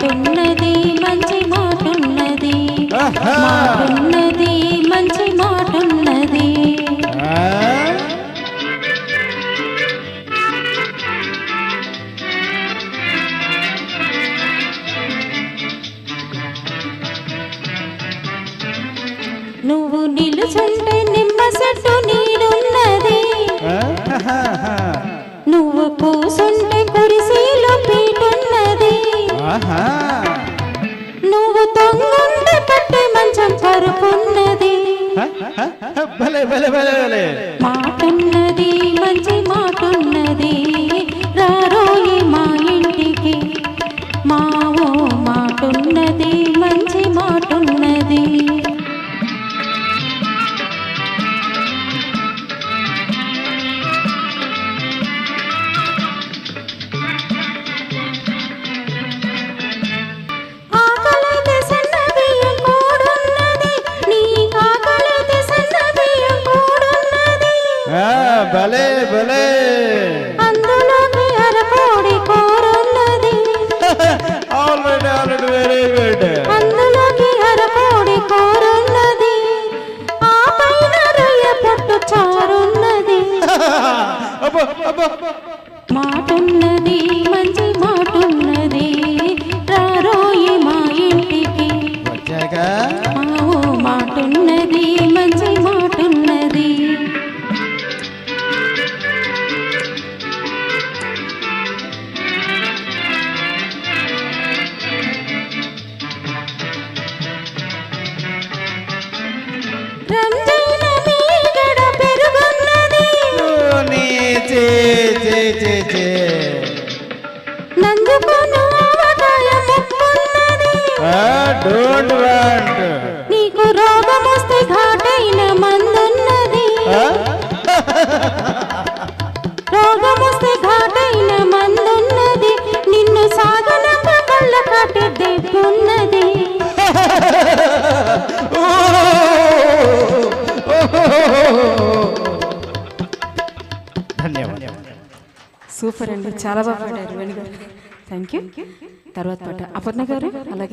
మాటున్నది మంచి మాటున్నది మాటున్నది మంచి మాటున్నది నువ్వు నిలుచుంటే నిమ్మ చెట్టు నీడున్నది నువ్వు కూసుంటే కురిసీలో పీటున్నది నువ్వు తొంగుంటే పట్టే మంచం పరుపున్నది మాటున్నది మంచి మాటున్నది రారోయి మా ఇంటికి మావో మాటున్నది మంచి మాటున్నది భలే భలే అందులోకి అరకోడి కూరున్నది ఆల్రెడీ ఆల్రెడీ వెరీ గుడ్ అందులోకి అరకోడి కూరున్నది ఆ పైన రొయ్య పొట్టు చారున్నది మాటున్నది మంచి మాటున్నది రారోయి మా ఇంటికి మావో మాటున్నది మంచి మాటున్నది నీకు రోగం వస్తే ఘాటైన మందున్నది రోగం వస్తే ఘాటైన మందున్నది నిన్ను సాగనంప కళ్ళ కాటి దెబ్బున్నది ధన్యవాదాలు సూపర్ అండి చాలా బాగా పాడారు వేణుగారు థ్యాంక్ యూ తర్వాత పాట అపర్ణ గారు అలాగే